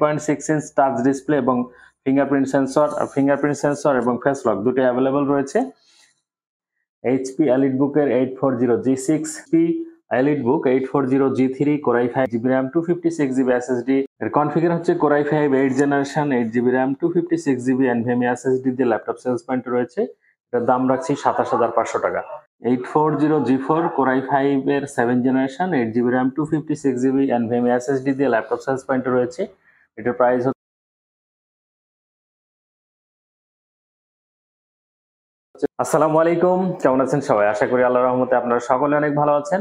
10.6 inch touch display এবং fingerprint sensor এবং face lock দুটোই অ্যাভেলেবল রয়েছে। এইচপি এলিটবুকের 840 G6 EliteBook 840 G3 Core i5 GB RAM 256 GB SSD এর কনফিগার হচ্ছে Core i5 8 generation 8 GB RAM 256 GB NVMe SSD দিয়ে laptop sales point রয়েছে। এটার দাম রাখছি 27500 টাকা। 840 G4 Core i5 এর 7 generation 8 GB RAM 256 GB NVMe SSD দিয়ে ল্যাপটপ সেলস পয়েন্ট রয়েছে। এটার প্রাইস আসসালামু আলাইকুম, কেমন আছেন সবাই? আশা করি আল্লাহর রহমতে আপনারা সকলে অনেক ভালো আছেন।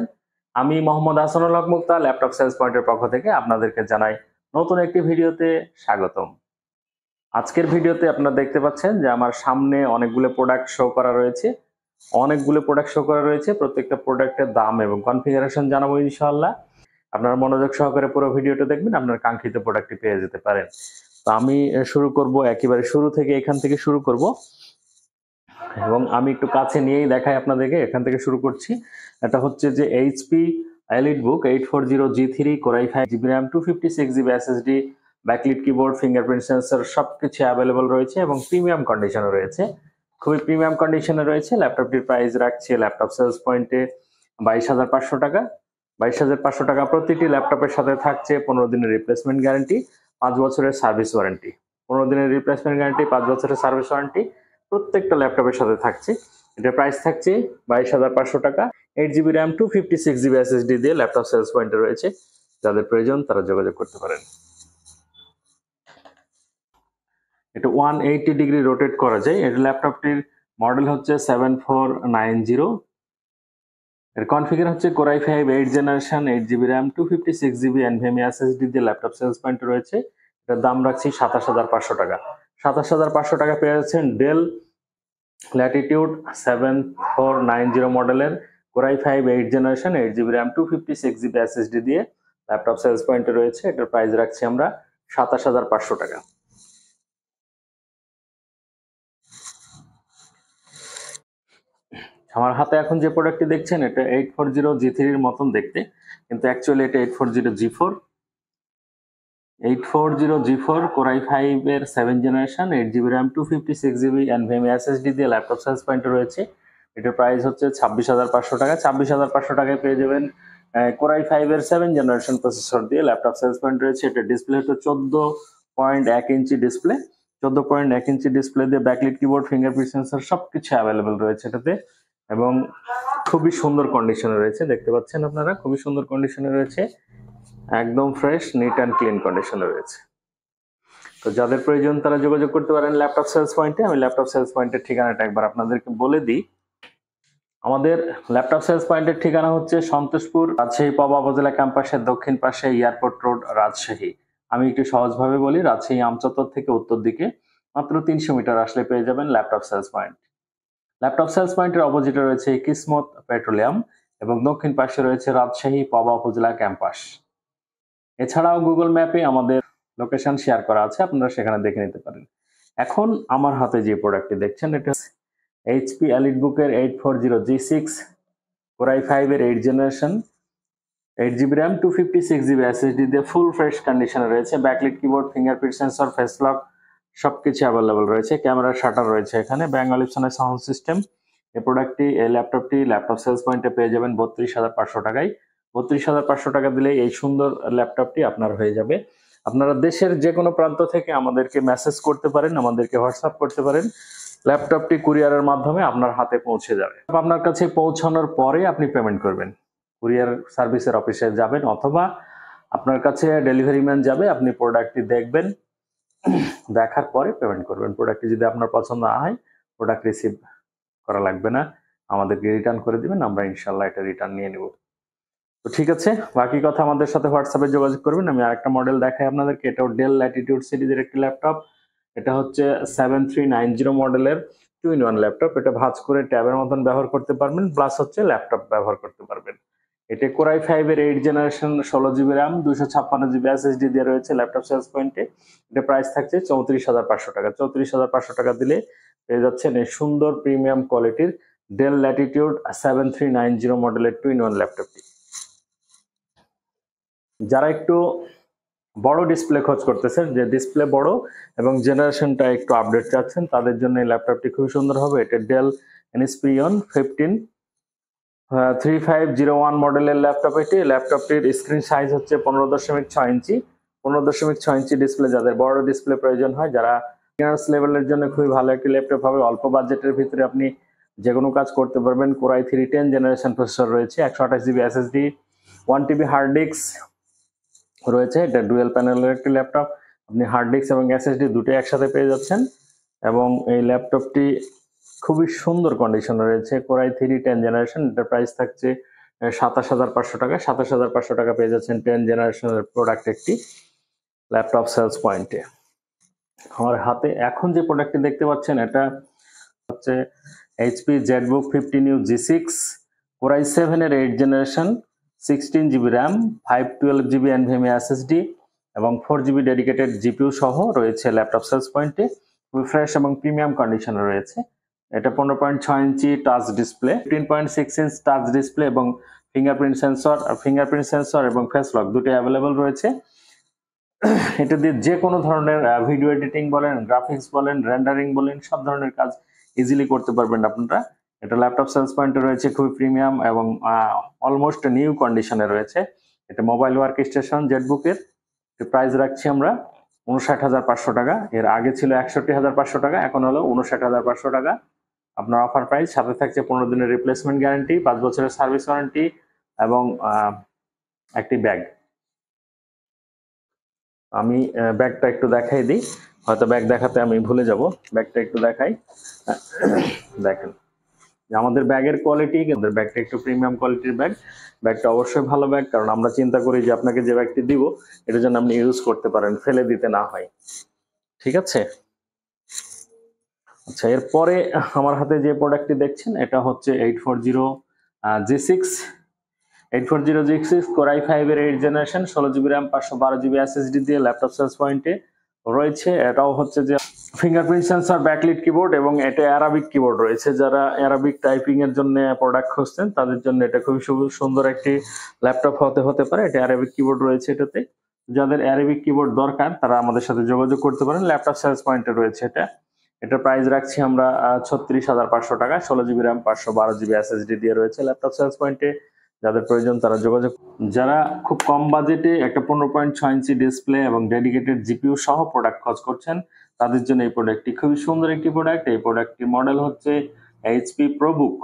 আমি মোহাম্মদ হাসানুল হক মুক্তা ল্যাপটপ সেলস পয়েন্টের পক্ষ থেকে আপনাদেরকে জানাই নতুন একটি ভিডিওতে স্বাগতম। আজকের ভিডিওতে আপনারা দেখতে পাচ্ছেন যে আমার সামনে অনেকগুলো প্রোডাক্ট শো করা রয়েছে। প্রত্যেকটা প্রোডাক্টের দাম এবং কনফিগারেশন জানাবো ইনশাআল্লাহ। আপনারা মনোযোগ সহকারে পুরো ভিডিওটা দেখবেন, আপনার কাঙ্ক্ষিত প্রোডাক্টটি পেয়ে যেতে পারেন। তো আমি শুরু করব, একেবারে শুরু থেকে এখান থেকে শুরু করব এবং আমি একটু কাছে নিয়েই দেখাই আপনাদেরকে। এখান থেকে শুরু করছি। এটা হচ্ছে যে HP EliteBook 840 G3 Core i5 GB RAM 256 GB SSD backlit keyboard fingerprint sensor সবকিছু অ্যাভেলেবল রয়েছে এবং প্রিমিয়াম কন্ডিশনে রয়েছে, খুবই প্রিমিয়াম কন্ডিশনে রয়েছে। ল্যাপটপটির প্রাইস রাখছে ল্যাপটপ সেলস পয়েন্টে 22,500 টাকা। 22,500 টাকা। প্রতিটি ল্যাপটপের সাথে থাকছে 15 দিনের রিপ্লেসমেন্ট গ্যারান্টি, 5 বছরের সার্ভিস ওয়ারেন্টি। 15 দিনের রিপ্লেসমেন্ট গ্যারান্টি, 5 বছরের সার্ভিস ওয়ারেন্টি প্রত্যেকটা ল্যাপটপের সাথে থাকছে। এটার প্রাইস থাকছে 22,500 টাকা। 8 GB RAM 256 GB SSD দিয়ে ল্যাপটপ সেলস পয়েন্টে রয়েছে। যাদের প্রয়োজন তারা যোগাযোগ করতে পারেন। এটা 180 ডিগ্রি রোটেট করা যায়। এর ল্যাপটপটির মডেল হচ্ছে 7490। এর কনফিগার হচ্ছে Core i5 8 generation 8 GB RAM 256 GB NVMe SSD দিয়ে ল্যাপটপ সেলস পয়েন্টে রয়েছে। এটার দাম রাখছি 27500 টাকা। 27500 টাকা পেয়ে যাচ্ছেন ডেল ল্যাটিটিউড 7490 মডেলের Core i5 8 generation 8 GB RAM 256 GB SSD দিয়ে ল্যাপটপ সেলস পয়েন্টে রয়েছে। এটার প্রাইস রাখছি আমরা 27500 টাকা। আমার হাতে এখন যে প্রোডাক্টটি দেখছেন এটা 840 G3 এর মতন দেখতে, কিন্তু অ্যাকচুয়ালি এটা 840 G4 Core i5 এর 7 generation 8 GB RAM 256 GB NVMe SSD দিয়ে ল্যাপটপ সেলস পয়েন্টে রয়েছে। এটার প্রাইস হচ্ছে 26,500 টাকা। 26,500 টাকায় পেয়ে যাবেন Core i5 এর 7 জেনারেশন প্রসেসর দিয়ে ল্যাপটপ সেলস পয়েন্ট রয়েছে। এটা ডিসপ্লে হচ্ছে 14.1 ইঞ্চি ডিসপ্লে। 14.1 ইঞ্চি ডিসপ্লে দিয়ে ব্যাকলিট কিবোর্ড ফিঙ্গারপ্রিন্ট সেন্সর সবকিছু অ্যাভেলেবল রয়েছে এটাতে এবং খুবই সুন্দর কন্ডিশনে রয়েছে। দেখতে পাচ্ছেন আপনারা, খুবই সুন্দর কন্ডিশনে রয়েছে, একদম ফ্রেশ নিট অ্যান্ড ক্লিন কন্ডিশনে রয়েছে। তো যাদের প্রয়োজন তারা যোগাযোগ করতে পারেন ল্যাপটপ সেলস পয়েন্টে। আমি ল্যাপটপ সেলস পয়েন্টের ঠিকানাটা একবার আপনাদেরকে বলে দিই। আমাদের ল্যাপটপ সেলস পয়েন্টের ঠিকানা হচ্ছে সন্তোষপুর, রাজশাহী পবা উপজেলা ক্যাম্পাসের দক্ষিণ পাশে এয়ারপোর্ট রোড, রাজশাহী। আমি একটু সহজভাবে বলি, রাজশাহী আমচত্বর থেকে উত্তর দিকে মাত্র 300 মিটার আসলে পেয়ে যাবেন laptop sales point. Laptop sales পয়েন্টের অপোজিটে রয়েছে কিসমত পেট্রোলিয়াম এবং দক্ষিণ পাশে রয়েছে রাজশাহী পবা উপজেলা ক্যাম্পাস। এছাড়াও গুগল ম্যাপে আমাদের লোকেশন শেয়ার করা আছে, আপনারা সেখানে দেখে নিতে পারেন। এখন আমার হাতে যে প্রোডাক্টটি দেখছেন এটা এইচপি এলিটবুকের 840 G6 Core i5 এর 8 generation 8 GB RAM 256 GB SSD দিয়ে ফুল ফ্রেশ কন্ডিশনে রয়েছে। Backlit keyboard fingerprint sensor face lock সবকিছু অ্যাভেলেবল রয়েছে। ক্যামেরা শাটার রয়েছে এখানে, ব্যাঙ্গল ইপসনের সাউন্ড সিস্টেম। এই ল্যাপটপটি ল্যাপটপ সেলস পয়েন্টে পেয়ে যাবেন 32,500 টাকায়। 32,500 টাকা দিলে এই সুন্দর ল্যাপটপটি আপনার হয়ে যাবে। আপনারা দেশের যে কোনো প্রান্ত থেকে আমাদেরকে মেসেজ করতে পারেন, আমাদেরকে হোয়াটসঅ্যাপ করতে পারেন। ল্যাপটপটি কুরিয়ারের মাধ্যমে আপনার হাতে পৌঁছে যাবে। আপনার কাছে পৌঁছানোর পরে আপনি পেমেন্ট করবেন। কুরিয়ার সার্ভিসের অফিসে যাবেন অথবা আপনার কাছে ডেলিভারি ম্যান যাবে, আপনি প্রোডাক্টটি দেখবেন, দেখার পরে পেমেন্ট করবেন। প্রোডাক্টটি যদি আপনার পছন্দ না হয় প্রোডাক্ট রিসিভ করা লাগবে না, আমাদেরকে রিটার্ন করে দিবেন, আমরা ইনশাল্লাহ এটা রিটার্ন নিয়ে নেব। তো ঠিক আছে, বাকি কথা আমাদের সাথে হোয়াটসঅ্যাপে যোগাযোগ করবেন। আমি আরেকটা মডেল দেখাই আপনাদেরকে। এটাও ডেল ল্যাটিটিউড সিরিজের একটি ল্যাপটপ। এটা হচ্ছে 7390 মডেলের 2-in-1 ল্যাপটপ। এটা ভাঁজ করে ট্যাবের মতন ব্যবহার করতে পারবেন, প্লাস হচ্ছে ল্যাপটপ ব্যবহার করতে পারবেন। এটা Core i5 এর 8 generation 16 GB RAM 256 GB SSD দিয়ে রয়েছে ল্যাপটপ সেলস পয়েন্টে। এটা প্রাইস থাকছে 34,500 টাকা। 34,500 টাকা দিলে পেয়ে যাচ্ছেন এই সুন্দর প্রিমিয়াম কোয়ালিটির ডেল ল্যাটিটিউড 7390 মডেলের 2-in-1 ল্যাপটপটি। যারা একটু বড় ডিসপ্লে খোঁজ করতেছেন, যে ডিসপ্লে বড় এবং জেনারেশনটা একটু আপডেট চাচ্ছেন, তাদের জন্য এই ল্যাপটপটি খুবই সুন্দর হবে। এটা ডেল ইনস্পিরিয়ন 3501 মডেলের ল্যাপটপ এটি। ল্যাপটপটির স্ক্রিন সাইজ হচ্ছে 15.6 ইঞ্চি। 15.6 ইঞ্চি ডিসপ্লে, যাদের বড় ডিসপ্লে প্রয়োজন হয়, যারা বিগিনার্স লেভেলের জন্য খুবই ভালো একটি ল্যাপটপ হবে। অল্প বাজেটের ভিতরে আপনি যে কোনো কাজ করতে পারবেন। Core i3 10 জেনারেশন প্রসেসর রয়েছে, 128 GB SSD, 1 TB hard disk রয়েছে। এটা ডুয়েল প্যানেলের একটি ল্যাপটপ, আপনি হার্ড ডিস্ক এবং এসএসডি দুটোই একসাথে পেয়ে যাচ্ছেন। এবং এই ল্যাপটপটি খুবই সুন্দর কন্ডিশনে রয়েছে। Core i3 10 জেনারেশন, এটার প্রাইস থাকছে 27,500 টাকা। 27,500 টাকা পেয়ে যাচ্ছেন 10 জেনারেশনের প্রোডাক্ট একটি ল্যাপটপ সেলস পয়েন্টে। আমার হাতে এখন যে প্রোডাক্টটি দেখতে পাচ্ছেন, এটা হচ্ছে HP ZBook 15U G6 Core i7 এর 8 generation, 16 GB RAM, 512 GB NVMe SSD এবং 4 জিবি ডেডিকেটেড জিপিইউ সহ রয়েছে ল্যাপটপ সেলস পয়েন্টে। খুবই ফ্রেশ এবং প্রিমিয়াম কন্ডিশনে রয়েছে। এটা 15.6 ইঞ্চি touch display, 15.6 inch touch display এবং ফিঙ্গারপ্রিন্ট সেন্সর এবং ফেস লক দুটোই অ্যাভেলেবল রয়েছে। এটা দিয়ে যে কোনো ধরনের ভিডিও এডিটিং বলেন, গ্রাফিক্স বলেন, রেন্ডারিং বলেন, সব ধরনের কাজ ইজিলি করতে পারবেন আপনারা। এটা ল্যাপটপ সেলস পয়েন্টে রয়েছে, খুবই প্রিমিয়াম এবং অলমোস্ট নিউ কন্ডিশনে রয়েছে। এটা মোবাইল ওয়ার্ক স্টেশন জেটবুকের। প্রাইস রাখছি আমরা 59,500 টাকা। এর আগে ছিল 61,500 টাকা, এখন হলো 59,500 টাকা আপনার অফার প্রাইস। সাথে থাকছে 15 দিনের রিপ্লেসমেন্ট গ্যারান্টি, 5 বছরের সার্ভিস ওয়ারেন্টি এবং একটি ব্যাগ। আমি ব্যাগটা একটু দেখাই দিই, হয়তো ব্যাগ দেখাতে আমি ভুলে যাব। ব্যাগটা একটু দেখাই, দেখেন আমাদের ব্যাগের কোয়ালিটি, আমাদের ব্যাগটা একটু প্রিমিয়াম কোয়ালিটির ব্যাগ। ব্যাগটা অবশ্যই ভালো ব্যাগ, কারণ আমরা চিন্তা করি যে আপনাকে যে ব্যাগটি দিব এটা যেন আপনি ইউজ করতে পারেন, ফেলে দিতে না হয়। ঠিক আছে, আচ্ছা এরপরে আমার হাতে যে প্রোডাক্টটি দেখছেন, এটা হচ্ছে 840 G6 840 G6 Core i5 এর 8 generation, 16 GB RAM, 512 GB SSD দিয়ে ল্যাপটপ সেলস পয়েন্টে রয়েছে। এটাও হচ্ছে যে ফিঙ্গারপ্রিন্ট সেন্সর, ব্যাকলিট কিবোর্ড এবং এটা অ্যারাবিক কিবোর্ড রয়েছে। যারা অ্যারাবিক টাইপিং এর জন্য প্রোডাক্ট খুঁজছেন তাদের জন্য এটা খুবই সুন্দর একটি ল্যাপটপ হতে পারে। এটা অ্যারাবিক কিবোর্ড রয়েছে এটাতে। যাদের অ্যারাবিক কিবোর্ড দরকার তারা আমাদের সাথে যোগাযোগ করতে পারেন। ল্যাপটপ সেলস পয়েন্টে রয়েছে এটা। এটার প্রাইস রাখছি আমরা 36,500 টাকা। 16 জিবি র্যাম, 512 জিবি এসএসডি দিয়ে রয়েছে ল্যাপটপ সেলস পয়েন্টে। যাদের প্রয়োজন তারা যোগাযোগ। যারা খুব কম বাজেটে একটা 15.6 ইঞ্চি ডিসপ্লে এবং ডেডিকেটেড জিপিইউ সহ প্রোডাক্ট খোঁজ করছেন, তাদের জন্য এই প্রোডাক্টটি খুবই সুন্দর একটি প্রোডাক্ট। এই প্রোডাক্টটির মডেল হচ্ছে HP ProBook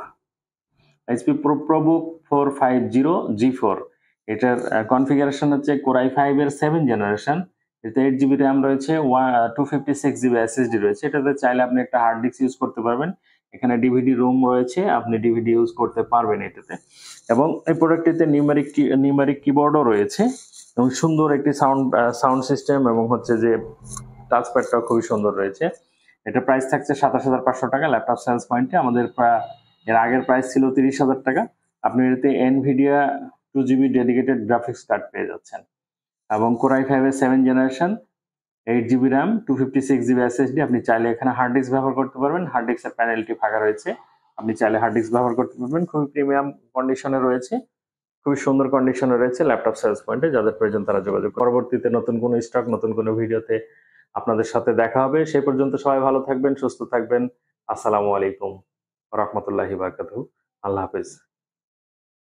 450 G4। এটার কনফিগারেশন হচ্ছে Core i5 এর 7 জেনারেশন। এতে 8 জিবি র্যাম রয়েছে, 256 জিবি এসএসডি রয়েছে। এটাতে চাইলে আপনি একটা হার্ড ডিস্ক ইউজ করতে পারবেন। এখানে ডিভিডি রুম রয়েছে, আপনি ডিভিডি ইউজ করতে পারবেন এটাতে। এবং এই প্রোডাক্টটিতে নিউমেরিক কিবোর্ডও রয়েছে এবং সুন্দর একটি সাউন্ড সিস্টেম এবং হচ্ছে যে টাচপ্যাডটাও খুবই সুন্দর রয়েছে। এটা প্রাইস থাকছে 27,500 টাকা ল্যাপটপ সেলস পয়েন্টে। আমাদের এর আগের প্রাইস ছিল 30,000 টাকা। আপনি এতে Nvidia 2 GB dedicated graphics card পেয়ে যাচ্ছেন এবং Core i5 এর 7 generation, 8 GB RAM, 256 GB SSD. আপনি চাইলে এখানে হার্ড ডিস্ক ব্যবহার করতে পারবেন। হার্ড ডিস্কের প্যানেলটি ফাঁকা রয়েছে, আপনি চাইলে হার্ড ডিস্ক ব্যবহার করতে পারবেন। খুবই প্রিমিয়াম কন্ডিশনে রয়েছে, খুবই সুন্দর কন্ডিশনে রয়েছে ল্যাপটপ সেলস পয়েন্টে। যাদের প্রয়োজন তারা যোগাযোগ। পরবর্তীতে নতুন কোনো স্টক, নতুন কোনো ভিডিওতে আপনাদের সাথে দেখা হবে। সেই পর্যন্ত সবাই ভালো থাকবেন, সুস্থ থাকবেন। আসসালামু আলাইকুম ওয়া রাহমাতুল্লাহি ওয়া বারাকাতুহু। আল্লাহ হাফেজ।